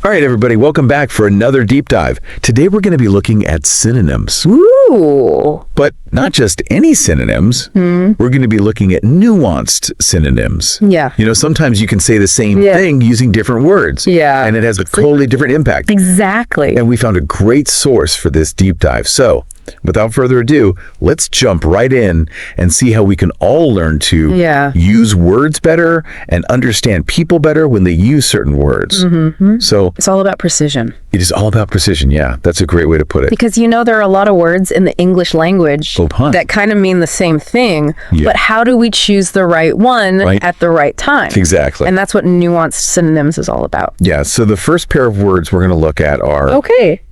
All right, everybody, welcome back for another deep dive. Today we're going to be looking at synonyms. Ooh. But not just any synonyms. We're going to be looking at nuanced synonyms. Yeah. You know, sometimes you can say the same thing using different words. Yeah. And it has a totally different impact. Exactly. And we found a great source for this deep dive. So, without further ado, let's jump right in and see how we can all learn to use words better and understand people better when they use certain words. So it's all about precision. it is all about precision. Yeah, that's a great way to put it. Because there are a lot of words in the English language that kind of mean the same thing, but how do we choose the right one at the right time? Exactly. And that's what nuanced synonyms is all about. Yeah, so the first pair of words we're going to look at are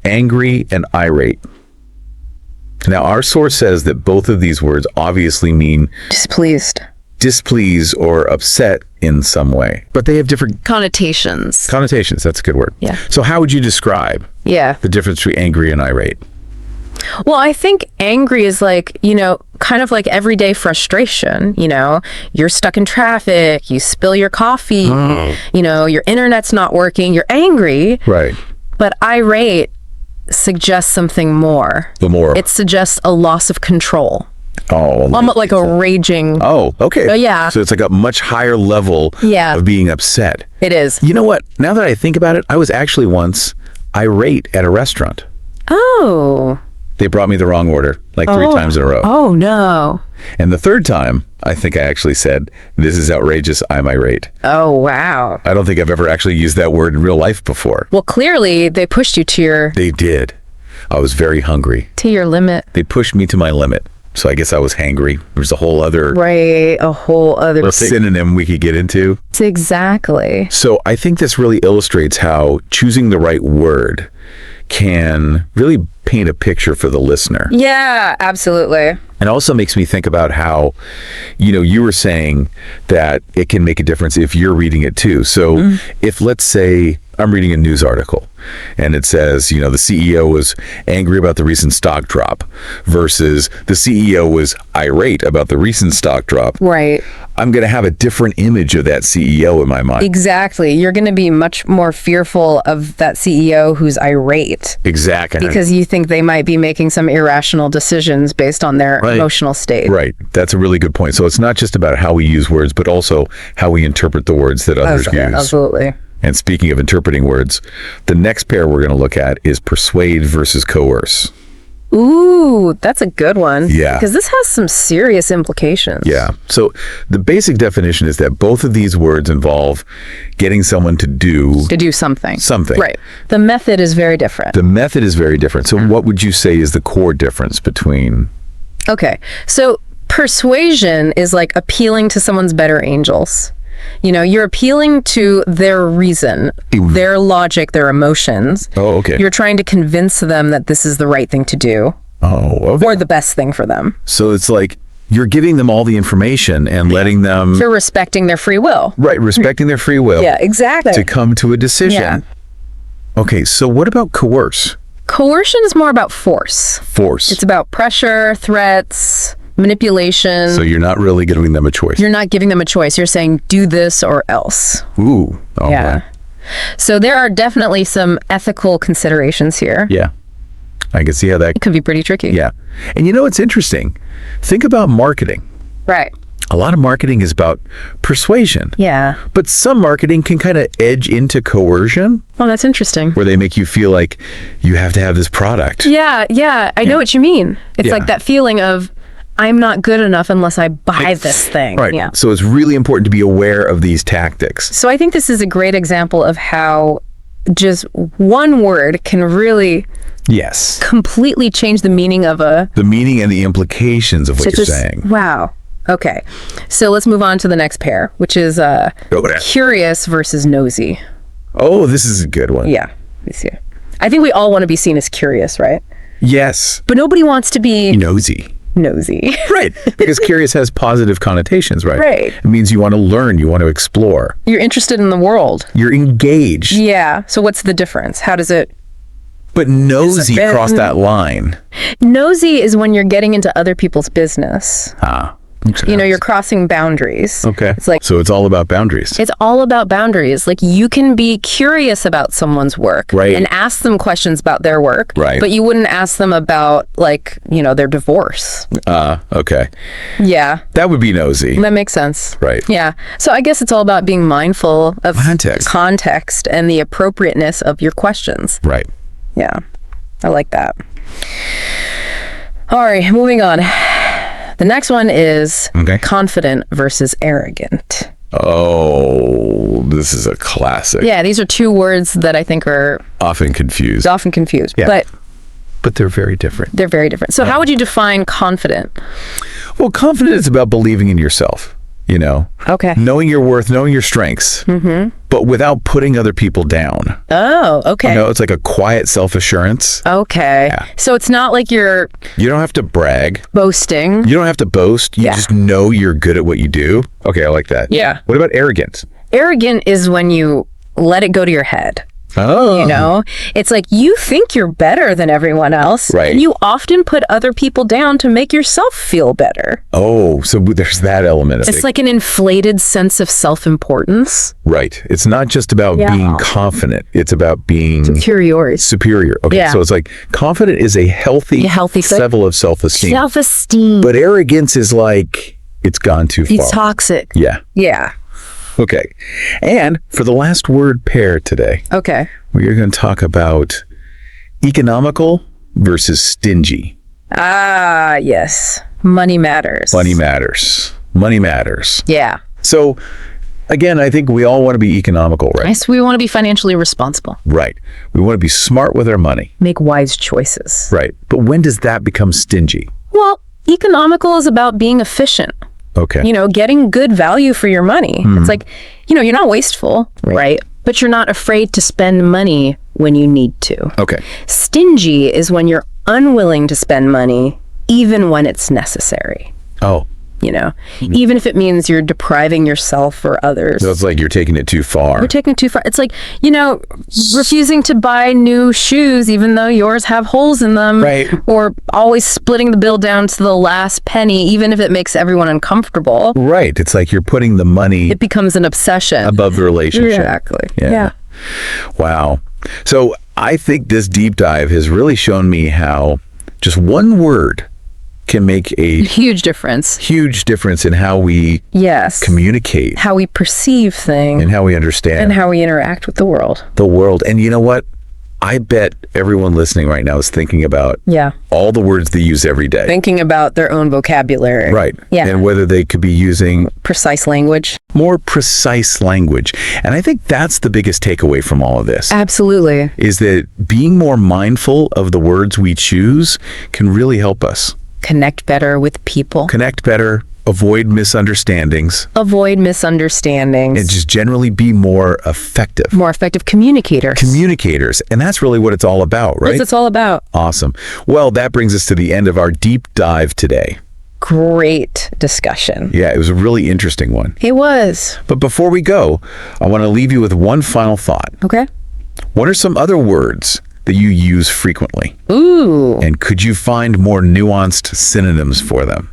angry and irate. Now, our source says that both of these words obviously mean displeased or upset in some way, but they have different connotations. Connotations, that's a good word. Yeah. So how would you describe the difference between angry and irate? Well, I think angry is like, kind of like everyday frustration. You're stuck in traffic, you spill your coffee, your internet's not working, you're angry. Right. But irate suggests something more. It suggests a loss of control. Oh, almost like a raging. Oh, okay. Yeah. So it's like a much higher level of being upset. It is. You know what? Now that I think about it, I was actually once irate at a restaurant. Oh. They brought me the wrong order, like 3 times in a row. Oh, no. And the third time, I think I actually said, "This is outrageous, I'm irate." Oh, wow. I don't think I've ever actually used that word in real life before. Well, clearly, they pushed you to your... They did. I was very hungry. To your limit. They pushed me to my limit. So I guess I was hangry. There's a whole other... Right, a whole other... synonym we could get into. Exactly. So I think this really illustrates how choosing the right word can really paint a picture for the listener. Yeah, absolutely. It also makes me think about how, you were saying that it can make a difference if you're reading it too. So if, let's say, I'm reading a news article and it says, the CEO was angry about the recent stock drop versus the CEO was irate about the recent stock drop. Right. I'm going to have a different image of that CEO in my mind. Exactly. You're going to be much more fearful of that CEO who's irate. Exactly. Because you think they might be making some irrational decisions based on their emotional state. Right. That's a really good point. So it's not just about how we use words, but also how we interpret the words that others use. Absolutely. And speaking of interpreting words, the next pair we're going to look at is persuade versus coerce. Ooh, that's a good one. Yeah. Because this has some serious implications. Yeah. So the basic definition is that both of these words involve getting someone to do something. Something. Right. The method is very different. The method is very different. So what would you say is the core difference between... Okay. So persuasion is like appealing to someone's better angels. You're appealing to their reason, their logic, their emotions. Oh, okay. You're trying to convince them that this is the right thing to do. Oh, okay. Or the best thing for them. So it's like you're giving them all the information and letting them... You're respecting their free will. Right, respecting their free will. Yeah, exactly. To come to a decision. Yeah. Okay, so what about coerce? Coercion is more about force. Force. It's about pressure, threats, manipulation. So you're not really giving them a choice. You're not giving them a choice. You're saying, do this or else. Ooh. Oh, yeah. Right. So there are definitely some ethical considerations here. Yeah. I can see how that... It could be pretty tricky. Yeah. And it's interesting. Think about marketing. Right. A lot of marketing is about persuasion. Yeah. But some marketing can kind of edge into coercion. Oh, that's interesting. Where they make you feel like you have to have this product. Yeah. I know what you mean. It's like that feeling of, I'm not good enough unless I buy this thing. Right. Yeah. So it's really important to be aware of these tactics. So I think this is a great example of how just one word can really completely change the meaning of the meaning and the implications of what you're saying. Wow. Okay. So let's move on to the next pair, which is curious versus nosy. Oh, this is a good one. Yeah. I think we all want to be seen as curious, right? Yes. But nobody wants to be nosy. Right. Because curious has positive connotations, right? Right. It means you want to learn, you want to explore. You're interested in the world. You're engaged. Yeah. So what's the difference? How does it... But nosy crossed that line. Nosy is when you're getting into other people's business. You're crossing boundaries. Okay. It's like, so it's all about boundaries. it's all about boundaries. Like, you can be curious about someone's work Right. and ask them questions about their work, Right. but you wouldn't ask them about, like, their divorce. Okay. Yeah, That would be nosy. that makes sense. Right. Yeah. So I guess it's all about being mindful of context and the appropriateness of your questions. Right. Yeah, I like that. All right, moving on. The next one is confident versus arrogant. Oh, this is a classic. Yeah, these are two words that I think are Often confused. but they're very different. they're very different. So how would you define confident? Well, confident is about believing in yourself, Okay. knowing your worth, knowing your strengths, but without putting other people down. Oh, okay. It's like a quiet self-assurance. Okay. Yeah. So it's not like you're You don't have to brag. boasting. You don't have to boast. You just know you're good at what you do. Okay, I like that. Yeah. What about arrogance? Arrogant is when you let it go to your head. Oh. It's like you think you're better than everyone else. Right. And you often put other people down to make yourself feel better. Oh, so there's that element of it. It's like an inflated sense of self-importance. Right. It's not just about being confident. It's about being superior. Okay. Yeah. So it's like confident is a healthy level of self-esteem. Self-esteem. But arrogance is like it's gone too far. It's toxic. Yeah. Yeah. Okay. And for the last word pair today, Okay. we are going to talk about economical versus stingy. Ah, yes. Money matters. Money matters. Money matters. Yeah. So, again, I think we all want to be economical, right? Yes, we want to be financially responsible. Right. We want to be smart with our money. Make wise choices. Right. But when does that become stingy? Well, economical is about being efficient. Okay. Getting good value for your money. It's like, you're not wasteful, right? But you're not afraid to spend money when you need to. Okay. Stingy is when you're unwilling to spend money even when it's necessary. Oh. Even if it means you're depriving yourself or others. So it's like you're taking it too far. You're taking it too far. It's like, refusing to buy new shoes even though yours have holes in them. Right. Or always splitting the bill down to the last penny, even if it makes everyone uncomfortable. Right. It's like you're putting the money It becomes an obsession. above the relationship. Exactly. Yeah. Wow. So I think this deep dive has really shown me how just one word can make a Huge difference. huge difference in how we Yes. communicate How we perceive things and how we understand and how we interact with the world. the world. And you know what? I bet everyone listening right now is thinking about Yeah. all the words they use every day. Thinking about their own vocabulary. Right. Yeah. And whether they could be using Precise language. more precise language. And I think that's the biggest takeaway from all of this. Absolutely. Is that being more mindful of the words we choose can really help us Connect better with people. connect better, avoid misunderstandings, Avoid misunderstandings. and just generally be more effective More effective communicators. communicators. And that's really what it's all about, right? That's what it's all about. Awesome. Well, that brings us to the end of our deep dive today. Great discussion. Yeah, it was a really interesting one. It was. But before we go, I want to leave you with one final thought. Okay. What are some other words that you use frequently? Ooh, And could you find more nuanced synonyms for them?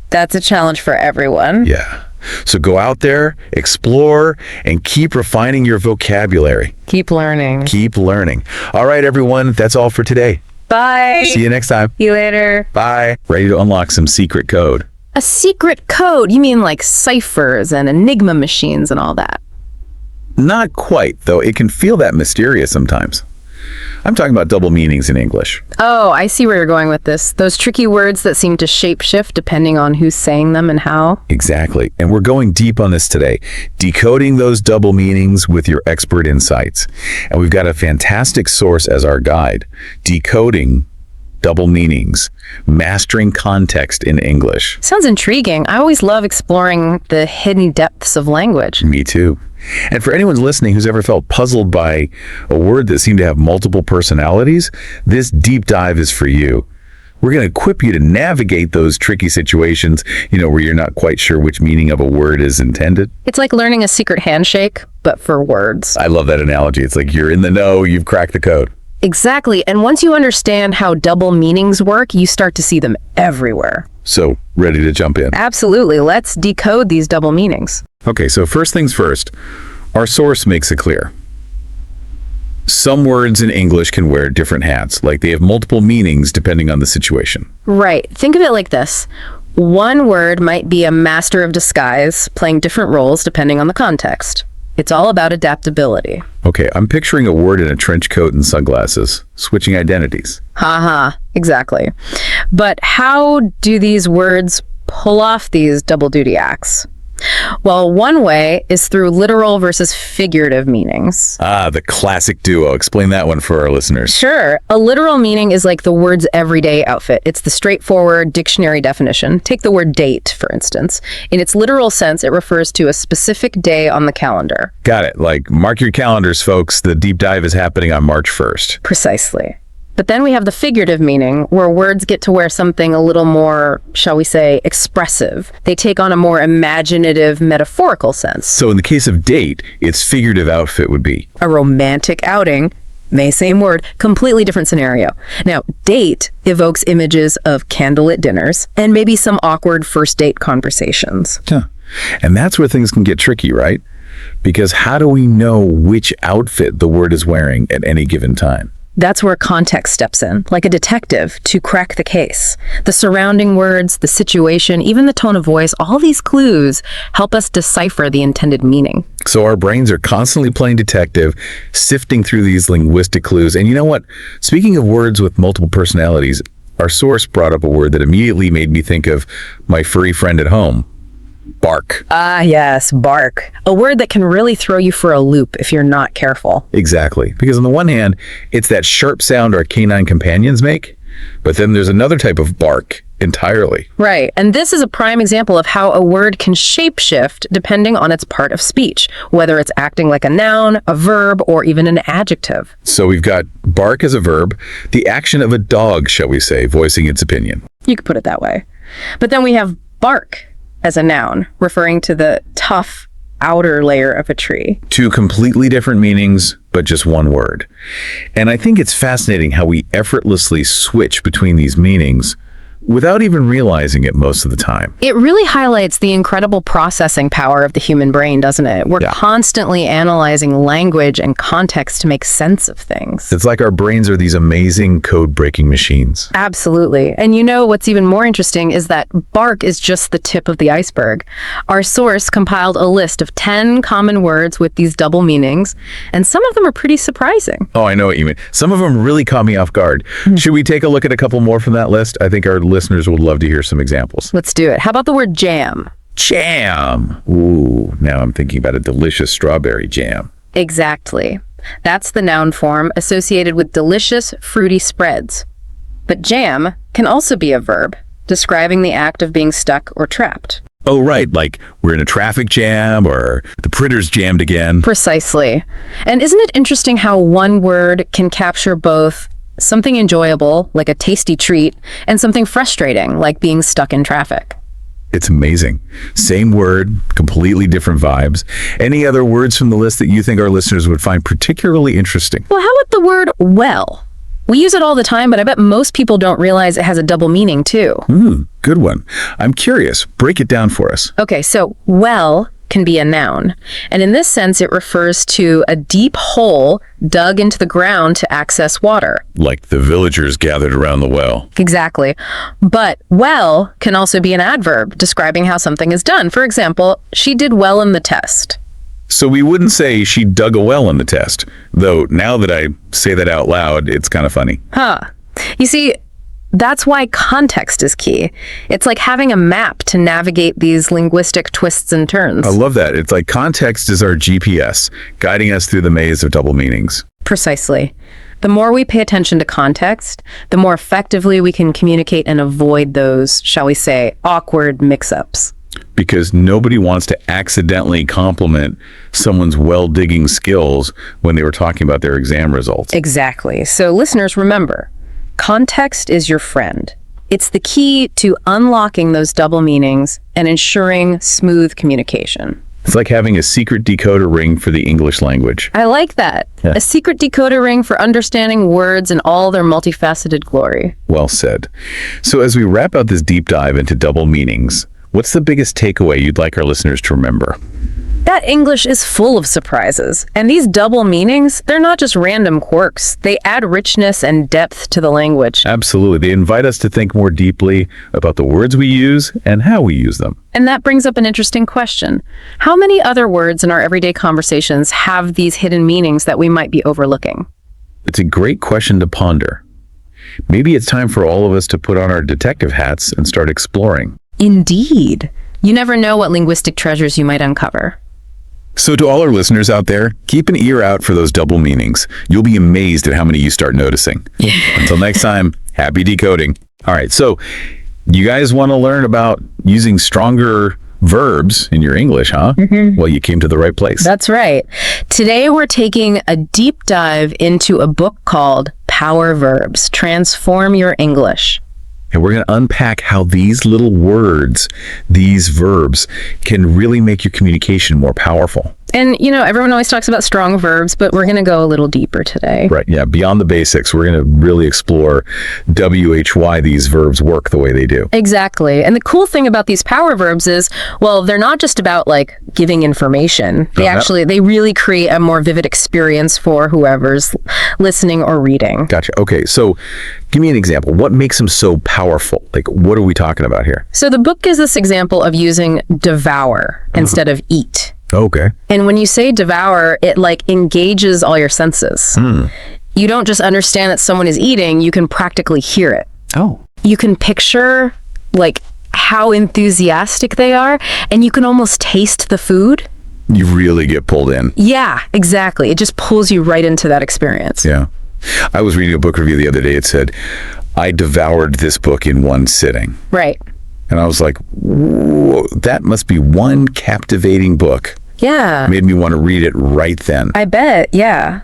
that's a challenge for everyone. Yeah. So go out there, explore, and keep refining your vocabulary. Keep learning. Keep learning. All right, everyone, that's all for today. Bye. See you next time. See you later. Bye. Ready to unlock some secret code. A secret code? You mean like ciphers and enigma machines and all that? Not quite, though. It can feel that mysterious sometimes. I'm talking about double meanings in English. Oh, I see where you're going with this. Those tricky words that seem to shapeshift depending on who's saying them and how. Exactly. And we're going deep on this today, decoding those double meanings with your expert insights. And we've got a fantastic source as our guide, Decoding Double Meanings, Mastering Context in English. Sounds intriguing. I always love exploring the hidden depths of language. Me too. And for anyone listening who's ever felt puzzled by a word that seemed to have multiple personalities, this deep dive is for you. We're going to equip you to navigate those tricky situations, where you're not quite sure which meaning of a word is intended. It's like learning a secret handshake, but for words. I love that analogy. It's like you're in the know, you've cracked the code. Exactly. And once you understand how double meanings work, you start to see them everywhere. So, ready to jump in? Absolutely. Let's decode these double meanings. Okay, so first things first, our source makes it clear. Some words in English can wear different hats, like they have multiple meanings depending on the situation. Right. Think of it like this. One word might be a master of disguise, playing different roles depending on the context. It's all about adaptability. Okay, I'm picturing a word in a trench coat and sunglasses, switching identities. Haha, exactly. But how do these words pull off these double duty acts? Well, one way is through literal versus figurative meanings. Ah, the classic duo. Explain that one for our listeners. Sure. A literal meaning is like the word's everyday outfit. It's the straightforward dictionary definition. Take the word date, for instance. In its literal sense, it refers to a specific day on the calendar. Got it. Like, mark your calendars, folks. The deep dive is happening on March 1st. Precisely. But then we have the figurative meaning, where words get to wear something a little more, shall we say, expressive. They take on a more imaginative, metaphorical sense. So in the case of date, its figurative outfit would be A romantic outing, same word, completely different scenario. Now, date evokes images of candlelit dinners and maybe some awkward first date conversations. And that's where things can get tricky, right? Because how do we know which outfit the word is wearing at any given time? That's where context steps in, like a detective, to crack the case. The surrounding words, the situation, even the tone of voice, all these clues help us decipher the intended meaning. So our brains are constantly playing detective, sifting through these linguistic clues. And you know what? Speaking of words with multiple personalities, our source brought up a word that immediately made me think of my furry friend at home. Bark. Ah, yes, bark. A word that can really throw you for a loop if you're not careful. Exactly. Because on the one hand, it's that sharp sound our canine companions make, but then there's another type of bark entirely. Right, and this is a prime example of how a word can shapeshift depending on its part of speech, whether it's acting like a noun, a verb, or even an adjective. So we've got bark as a verb, the action of a dog, shall we say, voicing its opinion. You could put it that way. But then we have bark as a noun, referring to the tough outer layer of a tree. Two completely different meanings, but just one word. And I think it's fascinating how we effortlessly switch between these meanings without even realizing it most of the time. It really highlights the incredible processing power of the human brain, doesn't it? We're constantly analyzing language and context to make sense of things. It's like our brains are these amazing code-breaking machines. Absolutely. And you know what's even more interesting is that bark is just the tip of the iceberg. Our source compiled a list of 10 common words with these double meanings, and some of them are pretty surprising. Oh, I know what you mean. Some of them really caught me off guard. Should we take a look at a couple more from that list? I think our listeners would love to hear some examples. Let's do it. How about the word jam? Jam. Ooh, now I'm thinking about a delicious strawberry jam. Exactly. That's the noun form associated with delicious, fruity spreads. But jam can also be a verb, describing the act of being stuck or trapped. Oh, right. Like we're in a traffic jam or the printer's jammed again. Precisely. And isn't it interesting how one word can capture both something enjoyable, like a tasty treat, and something frustrating, like being stuck in traffic? It's amazing. Same word, completely different vibes. Any other words from the list that you think our listeners would find particularly interesting? Well, how about the word well? We use it all the time, but I bet most people don't realize it has a double meaning too. Good one. I'm curious. Break it down for us. Okay, so well can be a noun. And in this sense, it refers to a deep hole dug into the ground to access water. Like the villagers gathered around the well. Exactly. But well can also be an adverb describing how something is done. For example, she did well in the test. So we wouldn't say she dug a well in the test, though now that I say that out loud, it's kind of funny. You see, that's why context is key. It's like having a map to navigate these linguistic twists and turns. I love that. It's like context is our GPS, guiding us through the maze of double meanings. Precisely. The more we pay attention to context, the more effectively we can communicate and avoid those, shall we say, awkward mix-ups. Because nobody wants to accidentally compliment someone's well-digging skills when they were talking about their exam results. Exactly. So listeners, remember, context is your friend. It's the key to unlocking those double meanings and ensuring smooth communication. It's like having a secret decoder ring for the English language. I like that. Yeah. A secret decoder ring for understanding words in all their multifaceted glory. Well said. So as we wrap out this deep dive into double meanings, what's the biggest takeaway you'd like our listeners to remember? That English is full of surprises, and these double meanings, they're not just random quirks. They add richness and depth to the language. Absolutely. They invite us to think more deeply about the words we use and how we use them. And that brings up an interesting question. How many other words in our everyday conversations have these hidden meanings that we might be overlooking? It's a great question to ponder. Maybe it's time for all of us to put on our detective hats and start exploring. Indeed. You never know what linguistic treasures you might uncover. So to all our listeners out there, keep an ear out for those double meanings. You'll be amazed at how many you start noticing. Until next time, happy decoding. All right, so you guys want to learn about using stronger verbs in your English, huh? Well, you came to the right place. That's right. Today we're taking a deep dive into a book called Power Verbs, Transform Your English. And we're going to unpack how these little words, these verbs, can really make your communication more powerful. And, you know, everyone always talks about strong verbs, but we're going to go a little deeper today. Right, yeah, beyond the basics, we're going to really explore why these verbs work the way they do. Exactly. And the cool thing about these power verbs is, well, they're not just about like giving information. They really create a more vivid experience for whoever's listening or reading. Gotcha. Okay, so give me an example. What makes them so powerful? Like, what are we talking about here? So the book gives this example of using devour instead of eat. Okay. And when you say devour, it like engages all your senses. You don't just understand that someone is eating, you can practically hear it. Oh. You can picture like how enthusiastic they are, and you can almost taste the food. You really get pulled in. Yeah, exactly. It just pulls you right into that experience. Yeah. I was reading a book review the other day. It said, I devoured this book in one sitting. Right. And I was like, whoa, that must be one captivating book. Yeah. Made me want to read it right then. I bet, yeah.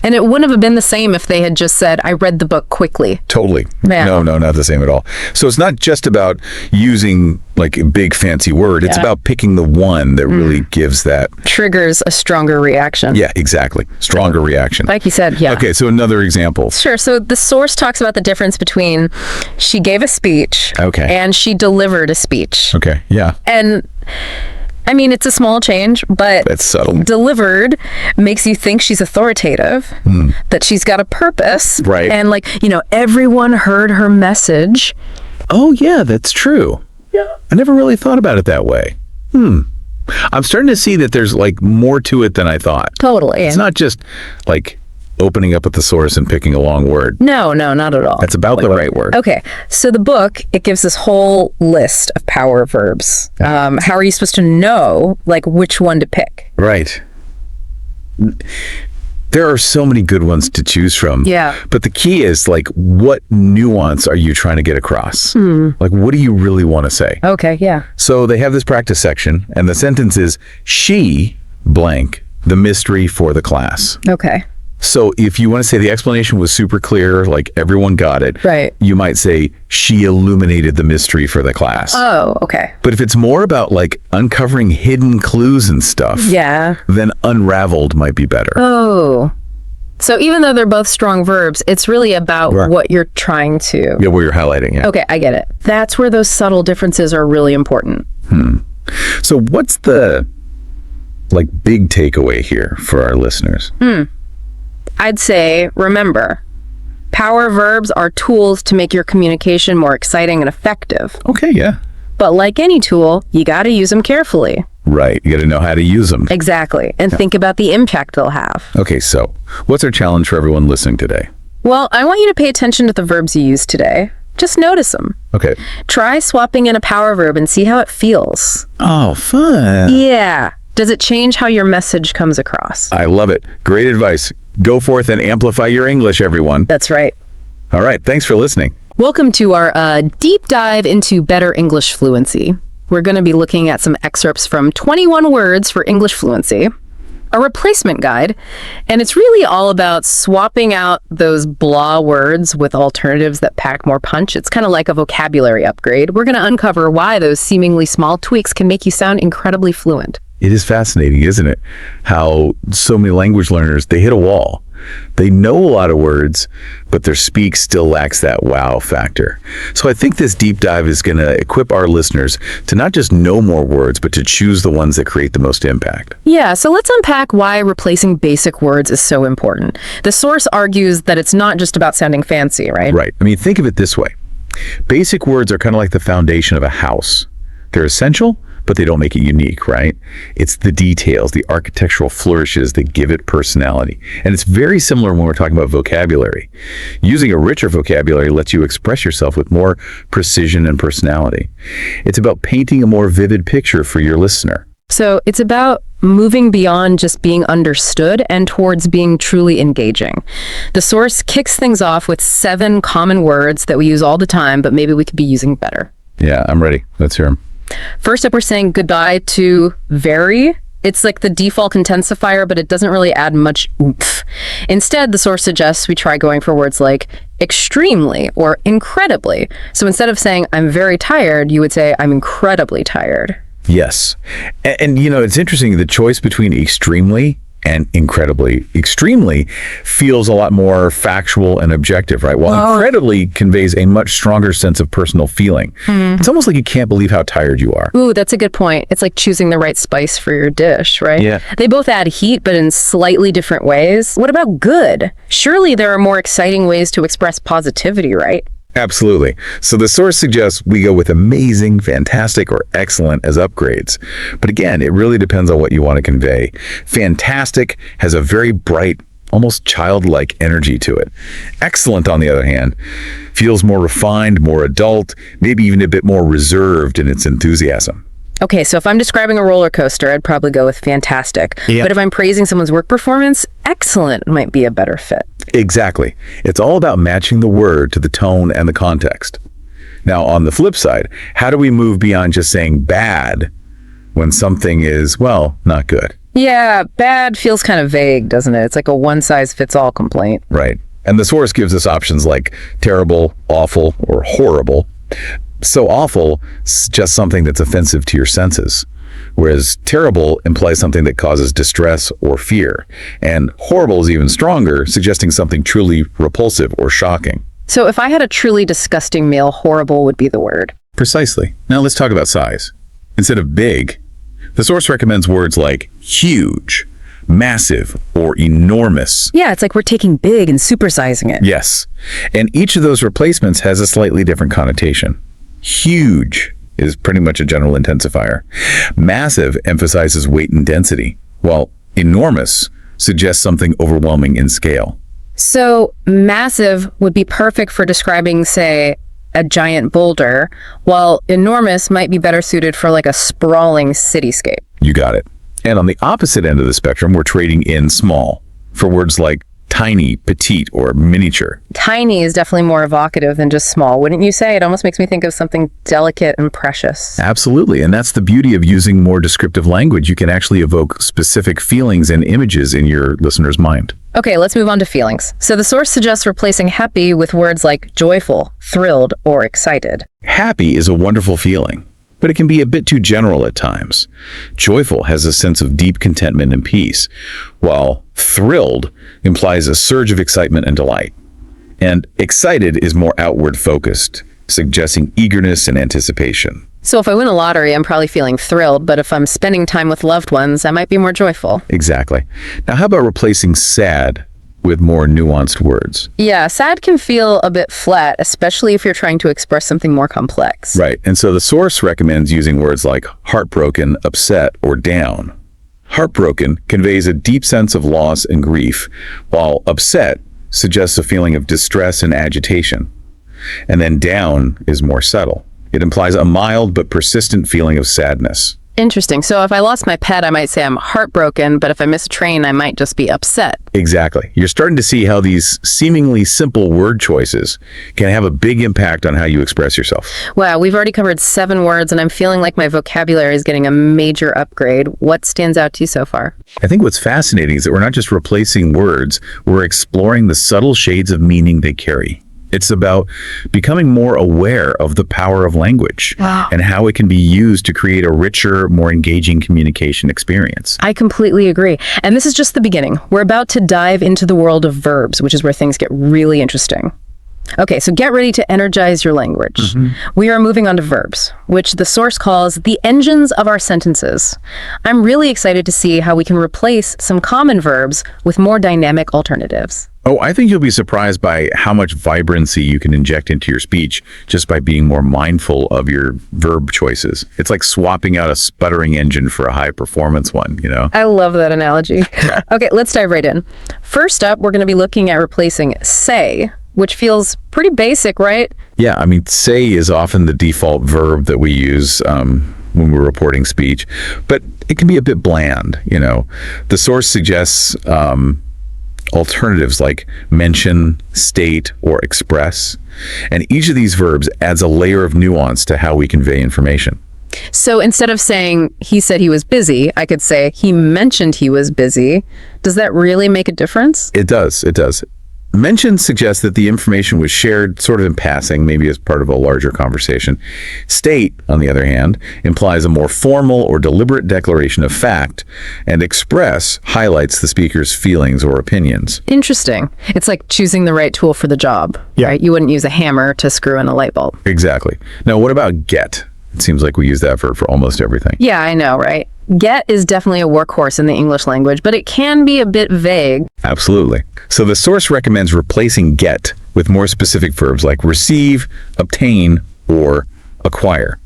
And it wouldn't have been the same if they had just said, I read the book quickly. Totally. Yeah. No, not the same at all. So it's not just about using like a big fancy word. It's about picking the one that really gives that. Triggers a stronger reaction. Yeah, exactly. Stronger reaction. Like you said, yeah. Okay, so another example. Sure. So the source talks about the difference between she gave a speech and she delivered a speech. Okay, yeah. And I mean, it's a small change, but That's subtle. delivered makes you think she's authoritative, that she's got a purpose. Right. And like, you know, everyone heard her message. Oh, yeah, that's true. Yeah. I never really thought about it that way. I'm starting to see that there's like more to it than I thought. Totally. It's not just like opening up at the source and picking a long word. No, not at all. That's about the right word. Okay, so the book, it gives this whole list of power verbs. How are you supposed to know, like, which one to pick? Right. There are so many good ones to choose from. Yeah. But the key is, like, what nuance are you trying to get across? Like, what do you really want to say? Okay, yeah. So they have this practice section, and the sentence is, she blank the mystery for the class. Okay. So if you want to say the explanation was super clear, like everyone got it, Right. you might say, she illuminated the mystery for the class. Oh, okay. But if it's more about like uncovering hidden clues and stuff, Yeah. then unraveled might be better. Oh. So even though they're both strong verbs, it's really about what you're trying to... Yeah, what you're highlighting. Yeah. Okay, I get it. That's where those subtle differences are really important. So what's the like big takeaway here for our listeners? I'd say, remember, power verbs are tools to make your communication more exciting and effective. Okay, yeah. But like any tool, you got to use them carefully. Right. You got to know how to use them. Exactly. And think about the impact they'll have. Okay, so what's our challenge for everyone listening today? Well, I want you to pay attention to the verbs you use today. Just notice them. Okay. Try swapping in a power verb and see how it feels. Oh, fun. Yeah. Does it change how your message comes across? I love it. Great advice. Go forth and amplify your English, everyone. That's right. All right. Thanks for listening. Welcome to our deep dive into better English fluency. We're going to be looking at some excerpts from 21 Words for English Fluency, a replacement guide, and it's really all about swapping out those blah words with alternatives that pack more punch. It's kind of like a vocabulary upgrade. We're going to uncover why those seemingly small tweaks can make you sound incredibly fluent. It is fascinating, isn't it? How so many language learners, they hit a wall. They know a lot of words, but their speak still lacks that wow factor. So I think this deep dive is going to equip our listeners to not just know more words, but to choose the ones that create the most impact. Yeah, so let's unpack why replacing basic words is so important. The source argues that it's not just about sounding fancy, right? Right. I mean, think of it this way. Basic words are kind of like the foundation of a house. They're essential, but they don't make it unique, right? It's the details, the architectural flourishes that give it personality. And it's very similar when we're talking about vocabulary. Using a richer vocabulary lets you express yourself with more precision and personality. It's about painting a more vivid picture for your listener. So it's about moving beyond just being understood and towards being truly engaging. The source kicks things off with 7 common words that we use all the time, but maybe we could be using better. Yeah, I'm ready. Let's hear them. First up, we're saying goodbye to very. It's like the default intensifier, but it doesn't really add much oomph. Instead, the source suggests we try going for words like extremely or incredibly. So instead of saying I'm very tired, you would say I'm incredibly tired. Yes. And you know, it's interesting, the choice between extremely and incredibly. Extremely feels a lot more factual and objective, right? While incredibly conveys a much stronger sense of personal feeling. It's almost like you can't believe how tired you are. Ooh, that's a good point. It's like choosing the right spice for your dish, right? Yeah. They both add heat, but in slightly different ways. What about good? Surely there are more exciting ways to express positivity, right? Absolutely. So the source suggests we go with amazing, fantastic, or excellent as upgrades. But again, it really depends on what you want to convey. Fantastic has a very bright, almost childlike energy to it. Excellent, on the other hand, feels more refined, more adult, maybe even a bit more reserved in its enthusiasm. Okay, so if I'm describing a roller coaster, I'd probably go with fantastic. Yeah. But if I'm praising someone's work performance, excellent might be a better fit. Exactly. It's all about matching the word to the tone and the context. Now, on the flip side, how do we move beyond just saying bad when something is, well, not good? Yeah, bad feels kind of vague, doesn't it? It's like a one-size-fits-all complaint. Right. And the source gives us options like terrible, awful, or horrible. So awful is just something that's offensive to your senses, whereas terrible implies something that causes distress or fear, and horrible is even stronger, suggesting something truly repulsive or shocking. So if I had a truly disgusting meal, horrible would be the word. Precisely. Now let's talk about size. Instead of big, the source recommends words like huge, massive, or enormous. Yeah, it's like we're taking big and supersizing it. Yes. And each of those replacements has a slightly different connotation. Huge is pretty much a general intensifier. Massive emphasizes weight and density, while enormous suggests something overwhelming in scale. So massive would be perfect for describing, say, a giant boulder, while enormous might be better suited for like a sprawling cityscape. You got it. And on the opposite end of the spectrum, we're trading in small for words like tiny, petite, or miniature. Tiny is definitely more evocative than just small, wouldn't you say? It almost makes me think of something delicate and precious. Absolutely. And that's the beauty of using more descriptive language. You can actually evoke specific feelings and images in your listener's mind. Okay, let's move on to feelings. So the source suggests replacing happy with words like joyful, thrilled, or excited. Happy is a wonderful feeling, but it can be a bit too general at times. Joyful has a sense of deep contentment and peace, while thrilled implies a surge of excitement and delight. And excited is more outward focused, suggesting eagerness and anticipation. So if I win a lottery, I'm probably feeling thrilled, but if I'm spending time with loved ones, I might be more joyful. Exactly. Now, how about replacing sad with more nuanced words? Yeah, sad can feel a bit flat, especially if you're trying to express something more complex. Right. And so the source recommends using words like heartbroken, upset, or down. Heartbroken conveys a deep sense of loss and grief, while upset suggests a feeling of distress and agitation. And then down is more subtle. It implies a mild but persistent feeling of sadness. Interesting. So if I lost my pet, I might say I'm heartbroken, but if I miss a train, I might just be upset. Exactly. You're starting to see how these seemingly simple word choices can have a big impact on how you express yourself. Wow, we've already covered 7 words, and I'm feeling like my vocabulary is getting a major upgrade. What stands out to you so far? I think what's fascinating is that we're not just replacing words, we're exploring the subtle shades of meaning they carry. It's about becoming more aware of the power of language Wow. and how it can be used to create a richer, more engaging communication experience. I completely agree. And this is just the beginning. We're about to dive into the world of verbs, which is where things get really interesting. Okay, so get ready to energize your language. We are moving on to verbs, which the source calls the engines of our sentences. I'm really excited to see how we can replace some common verbs with more dynamic alternatives. Oh, I think you'll be surprised by how much vibrancy you can inject into your speech just by being more mindful of your verb choices. It's like swapping out a sputtering engine for a high-performance one, you know? I love that analogy. Okay, let's dive right in. First up, we're going to be looking at replacing say, which feels pretty basic, right? Yeah, I mean, say is often the default verb that we use when we're reporting speech, but it can be a bit bland, you know. The source suggests alternatives like mention, state, or express, and each of these verbs adds a layer of nuance to how we convey information. So instead of saying he said he was busy, I could say he mentioned he was busy. Does that really make a difference? It does. Mention suggests that the information was shared sort of in passing, maybe as part of a larger conversation. State, on the other hand, implies a more formal or deliberate declaration of fact, and express highlights the speaker's feelings or opinions. Interesting. It's like choosing the right tool for the job, Yeah. right? You wouldn't use a hammer to screw in a light bulb. Exactly. Now, what about get? It seems like we use that for almost everything. Yeah, I know, right? Get is definitely a workhorse in the English language, but it can be a bit vague. Absolutely. So the source recommends replacing get with more specific verbs like receive, obtain, or acquire.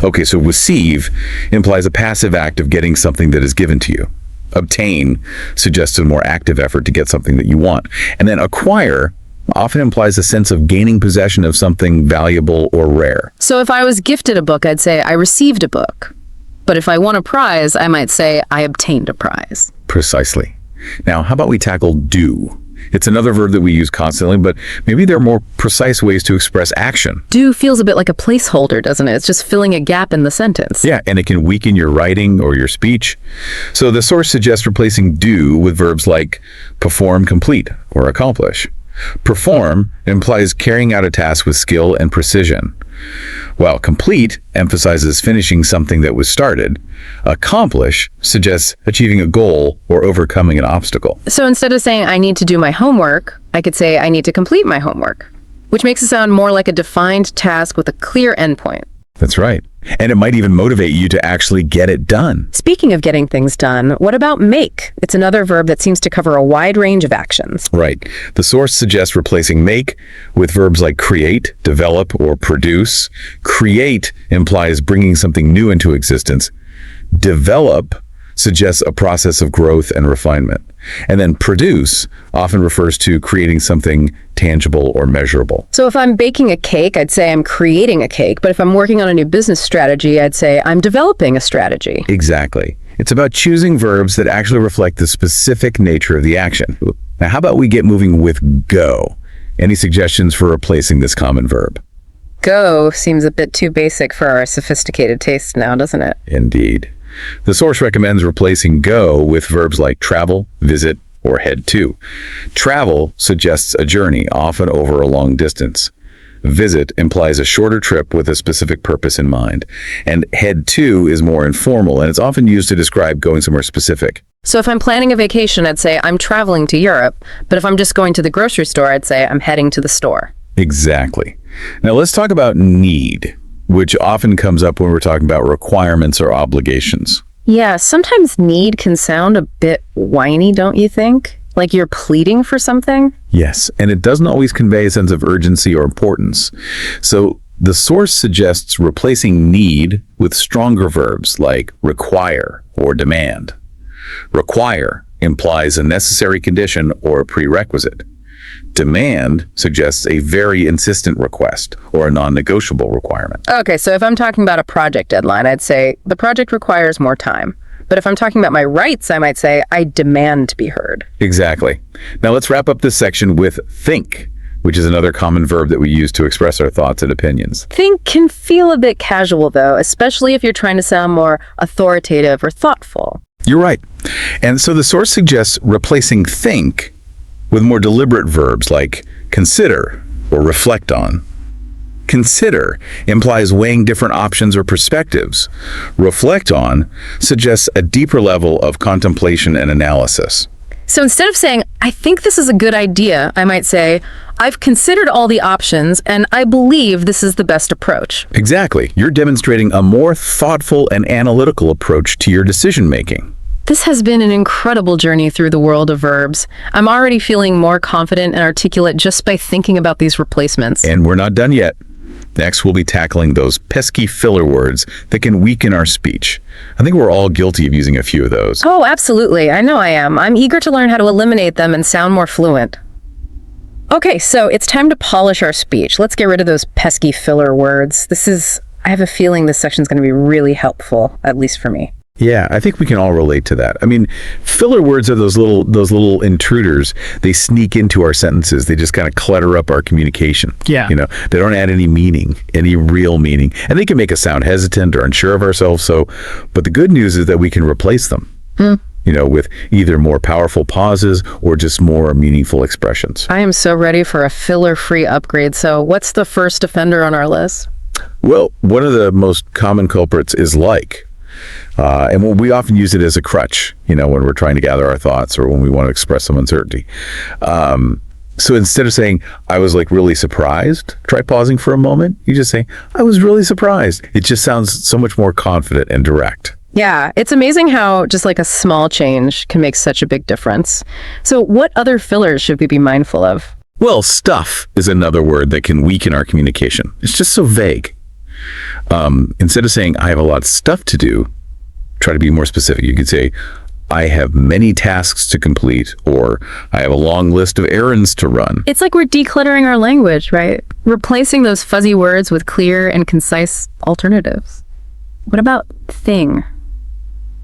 Okay, so receive implies a passive act of getting something that is given to you. Obtain suggests a more active effort to get something that you want. And then acquire often implies a sense of gaining possession of something valuable or rare. So if I was gifted a book, I'd say I received a book. But if I won a prize, I might say I obtained a prize. Precisely. Now, how about we tackle do? It's another verb that we use constantly, but maybe there are more precise ways to express action. Do feels a bit like a placeholder, doesn't it? It's just filling a gap in the sentence. Yeah, and it can weaken your writing or your speech. So the source suggests replacing do with verbs like perform, complete, or accomplish. Perform implies carrying out a task with skill and precision, while complete emphasizes finishing something that was started. Accomplish suggests achieving a goal or overcoming an obstacle. So instead of saying I need to do my homework, I could say I need to complete my homework, which makes it sound more like a defined task with a clear endpoint. That's right. And it might even motivate you to actually get it done. Speaking of getting things done, what about make? It's another verb that seems to cover a wide range of actions. Right. The source suggests replacing make with verbs like create, develop, or produce. Create implies bringing something new into existence. Develop suggests a process of growth and refinement. And then produce often refers to creating something tangible or measurable. So if I'm baking a cake, I'd say I'm creating a cake. But if I'm working on a new business strategy, I'd say I'm developing a strategy. Exactly. It's about choosing verbs that actually reflect the specific nature of the action. Now, how about we get moving with go? Any suggestions for replacing this common verb? Go seems a bit too basic for our sophisticated taste now, doesn't it? Indeed. The source recommends replacing go with verbs like travel, visit, or head to. Travel suggests a journey, often over a long distance. Visit implies a shorter trip with a specific purpose in mind. And head to is more informal, and it's often used to describe going somewhere specific. So if I'm planning a vacation, I'd say I'm traveling to Europe. But if I'm just going to the grocery store, I'd say I'm heading to the store. Exactly. Now let's talk about need, which often comes up when we're talking about requirements or obligations. Yeah, sometimes need can sound a bit whiny, don't you think? Like you're pleading for something? Yes, and it doesn't always convey a sense of urgency or importance. So the source suggests replacing need with stronger verbs like require or demand. Require implies a necessary condition or a prerequisite. Demand suggests a very insistent request or a non-negotiable requirement. Okay, so if I'm talking about a project deadline, I'd say the project requires more time. But if I'm talking about my rights, I might say I demand to be heard. Exactly. Now let's wrap up this section with think, which is another common verb that we use to express our thoughts and opinions. Think can feel a bit casual, though, especially if you're trying to sound more authoritative or thoughtful. You're right. And so the source suggests replacing think with more deliberate verbs like consider, or reflect on. Consider implies weighing different options or perspectives. Reflect on suggests a deeper level of contemplation and analysis. So instead of saying, I think this is a good idea, I might say, I've considered all the options and I believe this is the best approach. Exactly. You're demonstrating a more thoughtful and analytical approach to your decision making. This has been an incredible journey through the world of verbs. I'm already feeling more confident and articulate just by thinking about these replacements. And we're not done yet. Next, we'll be tackling those pesky filler words that can weaken our speech. I think we're all guilty of using a few of those. Oh, absolutely. I know I am. I'm eager to learn how to eliminate them and sound more fluent. Okay, so it's time to polish our speech. Let's get rid of those pesky filler words. I have a feeling this section's going to be really helpful, at least for me. Yeah, I think we can all relate to that. I mean, filler words are those little intruders. They sneak into our sentences. They just kind of clutter up our communication. Yeah. They don't add any meaning, any real meaning. And they can make us sound hesitant or unsure of ourselves. But the good news is that we can replace them, with either more powerful pauses or just more meaningful expressions. I am so ready for a filler-free upgrade. So what's the first offender on our list? Well, one of the most common culprits is like. And we often use it as a crutch, when we're trying to gather our thoughts or when we want to express some uncertainty. So instead of saying, I was really surprised, try pausing for a moment. You just say, I was really surprised. It just sounds so much more confident and direct. Yeah, it's amazing how just a small change can make such a big difference. So what other fillers should we be mindful of? Well, stuff is another word that can weaken our communication. It's just so vague. Instead of saying, I have a lot of stuff to do, try to be more specific. You could say, I have many tasks to complete, or I have a long list of errands to run. It's like we're decluttering our language, right? Replacing those fuzzy words with clear and concise alternatives. What about thing?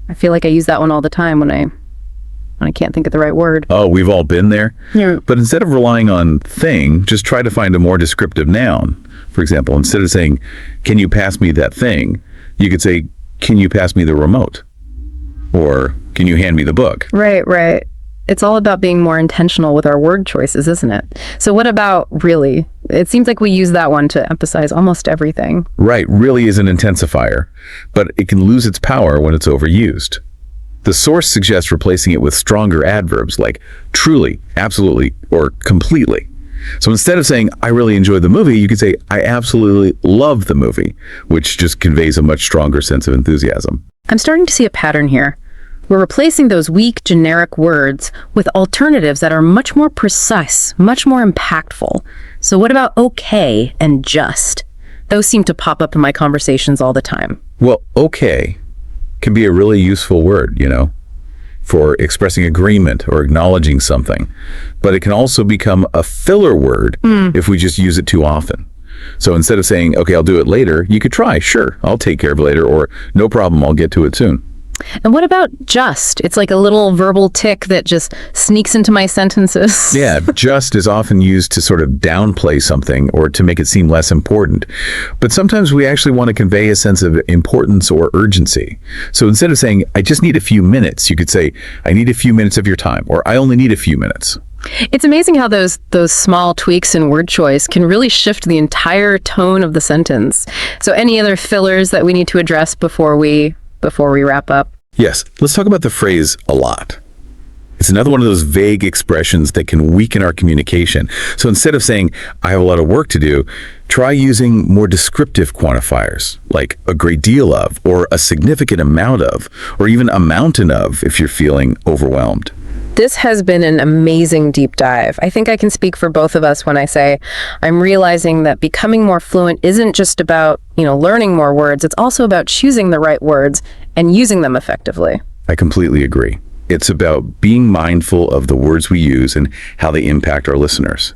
I feel like I use that one all the time when I can't think of the right word. Oh, we've all been there. Yeah. But instead of relying on thing, just try to find a more descriptive noun. For example, instead of saying, can you pass me that thing? You could say, can you pass me the remote? Or can you hand me the book? Right. It's all about being more intentional with our word choices, isn't it? So what about really? It seems like we use that one to emphasize almost everything. Right. Really is an intensifier, but it can lose its power when it's overused. The source suggests replacing it with stronger adverbs like truly, absolutely, or completely. So instead of saying, I really enjoyed the movie, you could say, I absolutely love the movie, which just conveys a much stronger sense of enthusiasm. I'm starting to see a pattern here. We're replacing those weak, generic words with alternatives that are much more precise, much more impactful. So what about okay and just? Those seem to pop up in my conversations all the time. Well, okay can be a really useful word, for expressing agreement or acknowledging something. But it can also become a filler word if we just use it too often. So instead of saying, okay, I'll do it later, you could try, sure, I'll take care of it later, or no problem, I'll get to it soon. And what about just? It's like a little verbal tick that just sneaks into my sentences. Yeah, just is often used to sort of downplay something or to make it seem less important. But sometimes we actually want to convey a sense of importance or urgency. So instead of saying, I just need a few minutes, you could say, I need a few minutes of your time, or I only need a few minutes. It's amazing how those small tweaks in word choice can really shift the entire tone of the sentence. So any other fillers that we need to address before we wrap up? Yes, let's talk about the phrase a lot. It's another one of those vague expressions that can weaken our communication. So instead of saying, I have a lot of work to do, try using more descriptive quantifiers, like a great deal of, or a significant amount of, or even a mountain of if you're feeling overwhelmed. This has been an amazing deep dive. I think I can speak for both of us when I say I'm realizing that becoming more fluent isn't just about, learning more words. It's also about choosing the right words and using them effectively. I completely agree. It's about being mindful of the words we use and how they impact our listeners.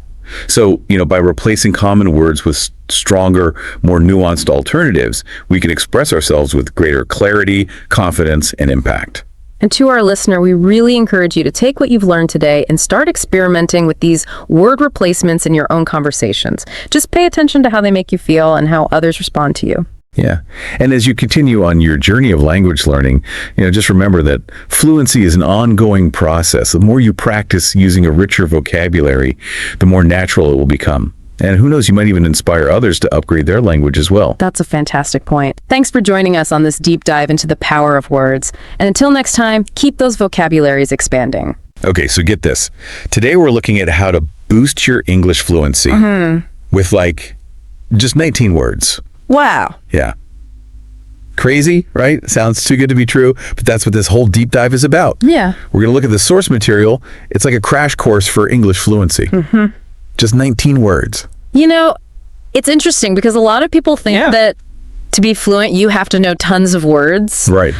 So, by replacing common words with stronger, more nuanced alternatives, we can express ourselves with greater clarity, confidence, and impact. And to our listener, we really encourage you to take what you've learned today and start experimenting with these word replacements in your own conversations. Just pay attention to how they make you feel and how others respond to you. Yeah. And as you continue on your journey of language learning, just remember that fluency is an ongoing process. The more you practice using a richer vocabulary, the more natural it will become. And who knows, you might even inspire others to upgrade their language as well. That's a fantastic point. Thanks for joining us on this deep dive into the power of words. And until next time, keep those vocabularies expanding. Okay, so get this. Today we're looking at how to boost your English fluency with like just 19 words. Wow. Yeah. Crazy, right? Sounds too good to be true, but that's what this whole deep dive is about. Yeah. We're going to look at the source material. It's like a crash course for English fluency. Just 19 words. You know, it's interesting because a lot of people think that to be fluent, you have to know tons of words. Right.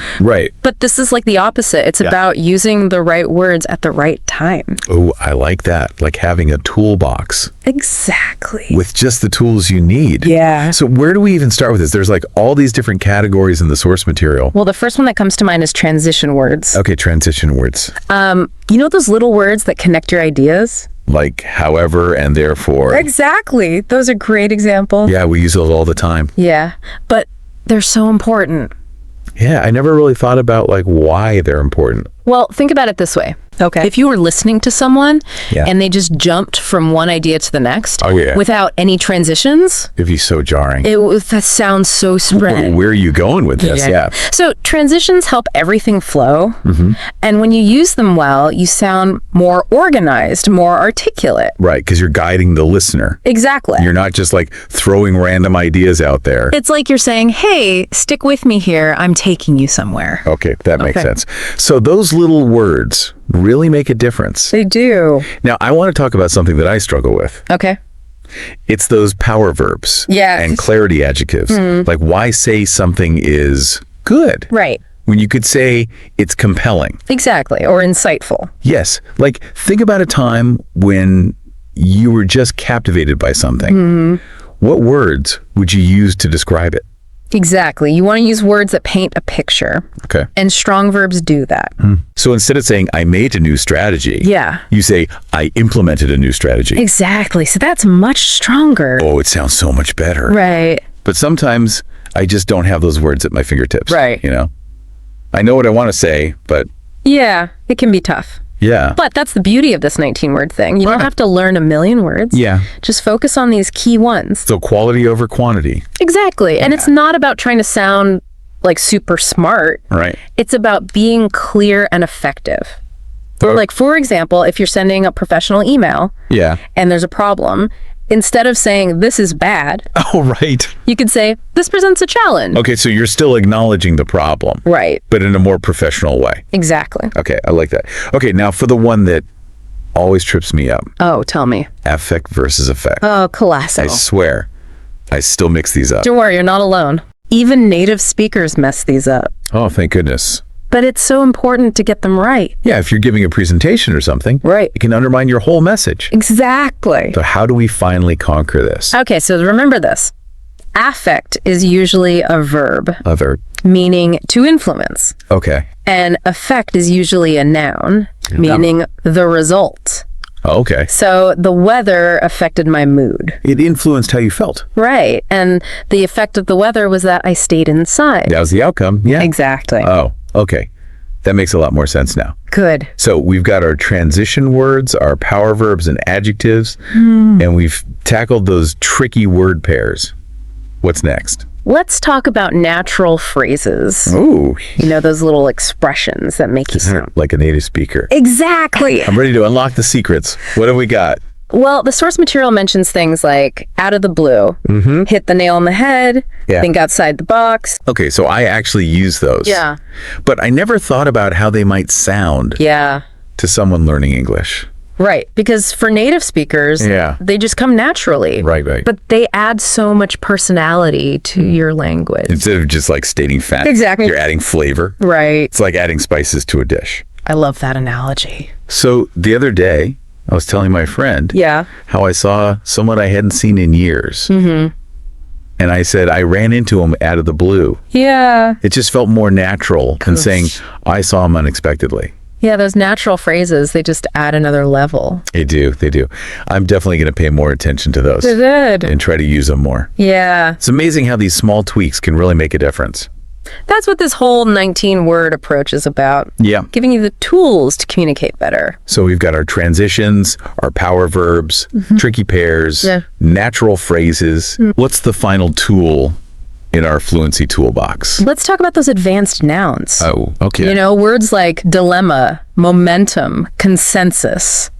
But this is like the opposite. It's about using the right words at the right time. Oh, I like that. Like having a toolbox. Exactly. With just the tools you need. Yeah. So where do we even start with this? There's like all these different categories in the source material. Well, the first one that comes to mind is transition words. Okay, transition words. You know those little words that connect your ideas? Like however and therefore. Exactly. Those are great examples. Yeah, we use those all the time. Yeah. But they're so important. Yeah, I never really thought about like why they're important. Well, think about it this way. Okay. If you were listening to someone and they just jumped from one idea to the next without any transitions, It'd be so jarring. that sounds so spread. Where are you going with this? Yeah. So transitions help everything flow. And when you use them well, you sound more organized, more articulate. Right, because you're guiding the listener. Exactly. You're not just like throwing random ideas out there. It's like you're saying, hey, stick with me here. I'm taking you somewhere. Okay, that makes sense. So those little words really make a difference. They do. Now, I want to talk about something that I struggle with. Okay. It's those power verbs Yes. and clarity adjectives. Like, why say something is good Right. when you could say it's compelling? Exactly. Or insightful. Yes. Like, think about a time when you were just captivated by something. What words would you use to describe it? Exactly. You want to use words that paint a picture. Okay. And strong verbs do that. So instead of saying, I made a new strategy, you say, I implemented a new strategy. Exactly. So that's much stronger. Oh, it sounds so much better. Right. But sometimes I just don't have those words at my fingertips. Right. You know? I know what I want to say, but Yeah, it can be tough. yeah. But that's the beauty of this 19-word thing. You don't have to learn a million words. Yeah. Just focus on these key ones. So quality over quantity. Exactly. And it's not about trying to sound like super smart. Right. It's about being clear and effective. Like, for example, if you're sending a professional email Yeah. and there's a problem, instead of saying, this is bad, Oh, right. you could say, this presents a challenge. Okay, so you're still acknowledging the problem, Right. but in a more professional way. Exactly. Okay, I like that. Okay, now for the one that always trips me up, Oh, tell me. affect versus effect. Oh, I classical. swear, I still mix these up. Don't worry, you're not alone. Even native speakers mess these up. Oh, thank goodness. But it's so important to get them right. Yeah, if you're giving a presentation or something, Right. it can undermine your whole message. Exactly. So how do we finally conquer this? Okay, so remember this. Affect is usually a verb, Other. meaning to influence. Okay. And effect is usually a noun, meaning the result. Okay. So the weather affected my mood. It influenced how you felt. Right. And the effect of the weather was that I stayed inside. That was the outcome. Yeah. Exactly. Oh, okay. That makes a lot more sense now. Good. So we've got our transition words, our power verbs and adjectives, and we've tackled those tricky word pairs. What's next? Let's talk about natural phrases. Ooh, You know, those little expressions that make you sound. like a native speaker. Exactly. I'm ready to unlock the secrets. What have we got? Well, the source material mentions things like out of the blue, hit the nail on the head, Yeah. think outside the box. Okay, so I actually use those. Yeah. But I never thought about how they might sound Yeah. to someone learning English. Right. Because for native speakers, Yeah. they just come naturally. Right. But they add so much personality to your language. Instead of just like stating facts. Exactly. You're adding flavor. Right. It's like adding spices to a dish. I love that analogy. So the other day, I was telling my friend Yeah. how I saw someone I hadn't seen in years. And I said, I ran into him out of the blue. Yeah. It just felt more natural than saying, I saw him unexpectedly. Yeah, those natural phrases, they just add another level. They do. They do. I'm definitely going to pay more attention to those Good. and try to use them more. Yeah. It's amazing how these small tweaks can really make a difference. That's what this whole 19-word approach is about. Yeah. Giving you the tools to communicate better. So we've got our transitions, our power verbs, tricky pairs, Yeah. natural phrases. What's the final tool in our fluency toolbox? Let's talk about those advanced nouns. Oh, okay. You know, words like dilemma, momentum, consensus.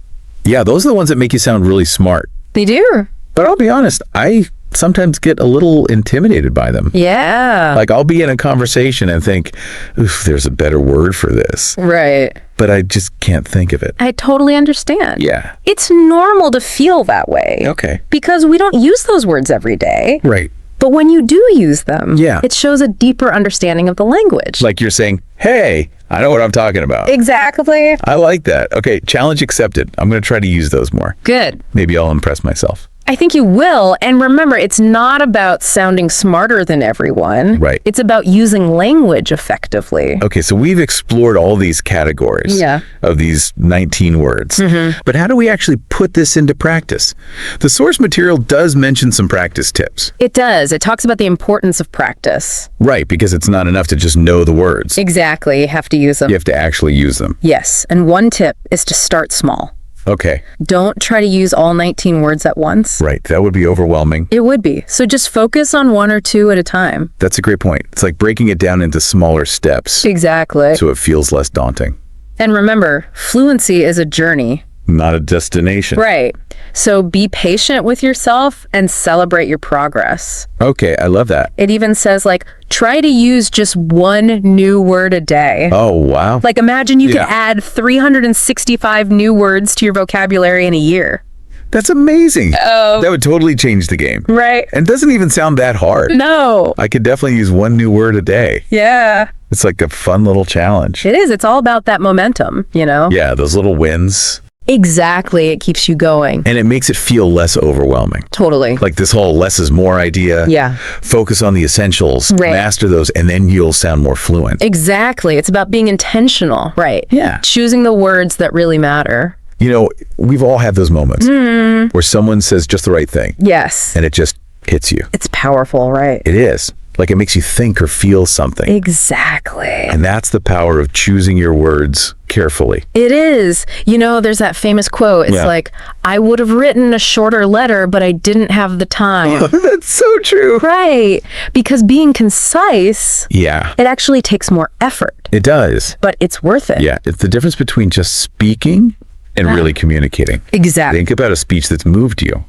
Yeah, those are the ones that make you sound really smart. They do. But I'll be honest, I sometimes get a little intimidated by them. Yeah. Like I'll be in a conversation and think, oof, there's a better word for this. Right. But I just can't think of it. I totally understand. Yeah. It's normal to feel that way. Okay. Because we don't use those words every day. Right. But when you do use them, Yeah. it shows a deeper understanding of the language. Like you're saying, hey, I know what I'm talking about. Exactly. I like that. Okay, challenge accepted. I'm going to try to use those more. Good. Maybe I'll impress myself. I think you will. And remember, it's not about sounding smarter than everyone. Right. It's about using language effectively. Okay, so we've explored all these categories Yeah. of these 19 words. But how do we actually put this into practice? The source material does mention some practice tips. It does. It talks about the importance of practice. Right, because it's not enough to just know the words. Exactly. You have to use them. You have to actually use them. Yes. And one tip is to start small. Okay, Don't try to use all 19 words at once. right. That would be overwhelming. It would be. So just focus on one or two at a time. That's a great point. It's like breaking it down into smaller steps Exactly. so it feels less daunting. And remember, fluency is a journey. Not a destination. Right. So be patient with yourself and celebrate your progress. Okay, I love that. It even says, like, try to use just one new word a day. Oh, wow. Like, imagine you Yeah. could add 365 new words to your vocabulary in a year. That's amazing. That would totally change the game. Right. And it doesn't even sound that hard. No. I could definitely use one new word a day. Yeah. It's like a fun little challenge. It is. It's all about that momentum, you know? Yeah, those little wins. Exactly. It keeps you going. And it makes it feel less overwhelming. Totally. Like this whole less is more idea. Yeah. Focus on the essentials, Right. master those, and then you'll sound more fluent. Exactly. It's about being intentional. Right. Yeah. Choosing the words that really matter. You know, we've all had those moments where someone says just the right thing Yes. and it just hits you. It's powerful, right? It is. Like it makes you think or feel something. Exactly. And that's the power of choosing your words carefully. It is. You know, there's that famous quote. It's Yeah. like, I would have written a shorter letter, but I didn't have the time. That's so true. Right. Because being concise, Yeah, it actually takes more effort, it does. but it's worth it. Yeah, it's the difference between just speaking and really communicating. Exactly. Think about a speech that's moved you.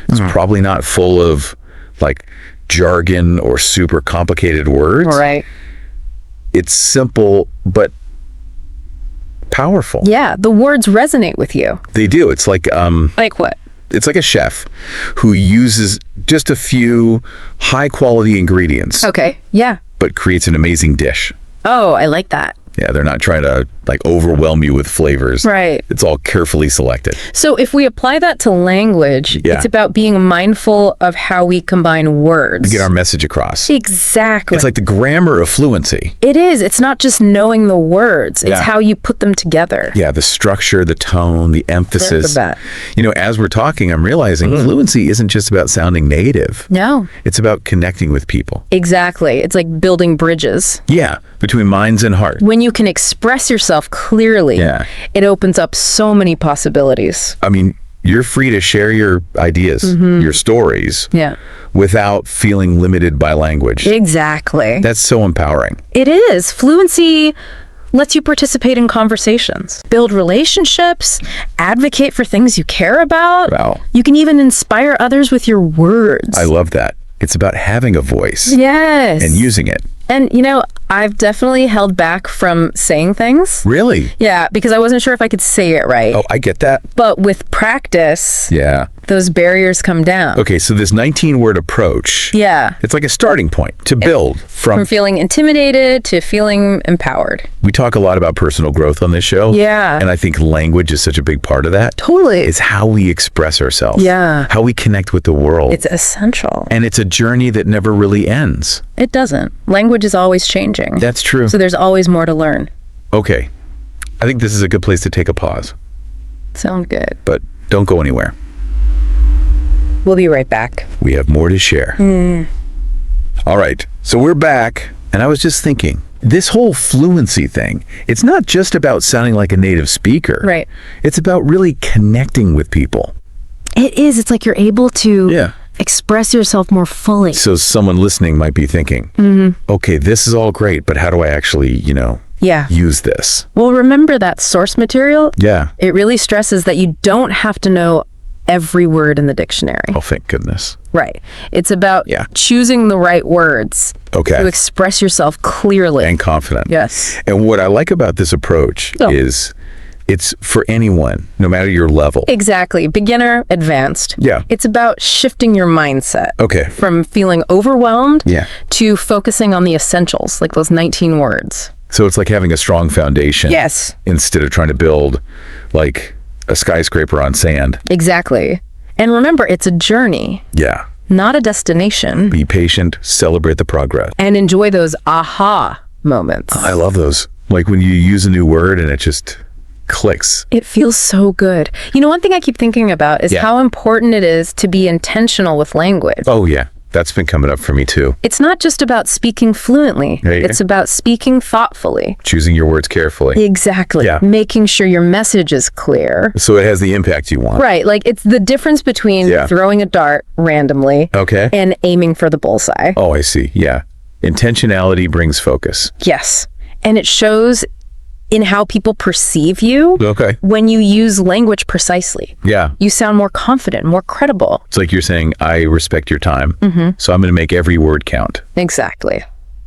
It's probably not full of like jargon or super complicated words. All right. It's simple but powerful. Yeah. The words resonate with you. They do. It's like Like what? it's like a chef who uses just a few high quality ingredients Okay. Yeah. but creates an amazing dish. Oh, I like that. Yeah, they're not trying to like overwhelm you with flavors. Right. It's all carefully selected. So if we apply that to language, Yeah. it's about being mindful of how we combine words. Get our message across. Exactly. It's like the grammar of fluency. It is. It's not just knowing the words. It's Yeah. how you put them together. Yeah, the structure, the tone, the emphasis. that. You know, as we're talking, I'm realizing fluency isn't just about sounding native. No. It's about connecting with people. Exactly. It's like building bridges. Yeah, between minds and hearts. When you can express yourself clearly, Yeah. it opens up so many possibilities. I mean, you're free to share your ideas, your stories, Yeah. without feeling limited by language. Exactly. That's so empowering. It is. Fluency lets you participate in conversations, build relationships, advocate for things you care about. Wow. You can even inspire others with your words. I love that. It's about having a voice Yes. and using it. And, you know, I've definitely held back from saying things. Really? Yeah, because I wasn't sure if I could say it right. Oh, I get that. But with practice, Yeah. those barriers come down. Okay, so this 19-word approach, Yeah. it's like a starting point to build From from. feeling intimidated to feeling empowered. We talk a lot about personal growth on this show. Yeah. And I think language is such a big part of that. Totally. It's how we express ourselves. Yeah. How we connect with the world. It's essential. And it's a journey that never really ends. It doesn't. Language is always changing. That's true. So there's always more to learn. Okay. I think this is a good place to take a pause, Sound good. but don't go anywhere. We'll be right back. We have more to share. All right. So we're back And I was just thinking, this whole fluency thing, it's not just about sounding like a native speaker. Right. It's about really connecting with people. It is. It's like you're able to express yourself more fully. So someone listening might be thinking, okay, this is all great, but how do I actually, use this? Well, remember that source material? Yeah. It really stresses that you don't have to know every word in the dictionary. Oh, thank goodness. Right. It's about choosing the right words to express yourself clearly. And confident. Yes. And what I like about this approach is it's for anyone, no matter your level. Exactly. Beginner, advanced. Yeah. It's about shifting your mindset. Okay. From feeling overwhelmed to focusing on the essentials, like those 19 words. So it's like having a strong foundation. Yes. Instead of trying to build like a skyscraper on sand. Exactly. And remember, it's a journey. Yeah. Not a destination. Be patient, celebrate the progress. And enjoy those aha moments. I love those. Like when you use a new word and it just clicks. It feels so good. You know, one thing I keep thinking about is how important it is to be intentional with language. Oh, yeah. That's been coming up for me too. It's not just about speaking fluently. It's about speaking thoughtfully. Choosing your words carefully. Exactly. Yeah. Making sure your message is clear. So it has the impact you want. Right. Like it's the difference between throwing a dart randomly and aiming for the bullseye. Oh, I see. Yeah. Intentionality brings focus. Yes. And it shows in how people perceive you when you use language precisely. Yeah. You sound more confident, more credible. It's like you're saying, I respect your time, so I'm going to make every word count. Exactly.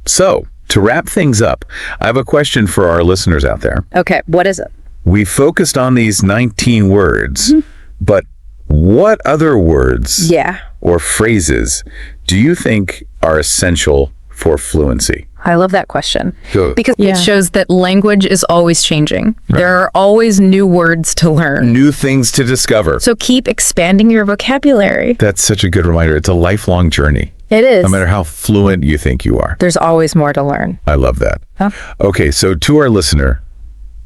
So, to wrap things up, I have a question for our listeners out there. Okay, what is it? We focused on these 19 words, but what other words or phrases do you think are essential for fluency? I love that question Good. because it shows that language is always changing. Right. There are always new words to learn. New things to discover. So keep expanding your vocabulary. That's such a good reminder. It's a lifelong journey. It is. No matter how fluent you think you are. There's always more to learn. I love that. Huh? Okay, so to our listener,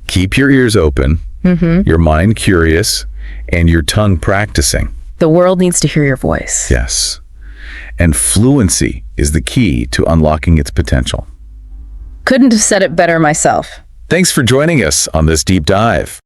keep your ears open, your mind curious, and your tongue practicing. The world needs to hear your voice. Yes. And fluency is the key to unlocking its potential. Couldn't have said it better myself. Thanks for joining us on this deep dive.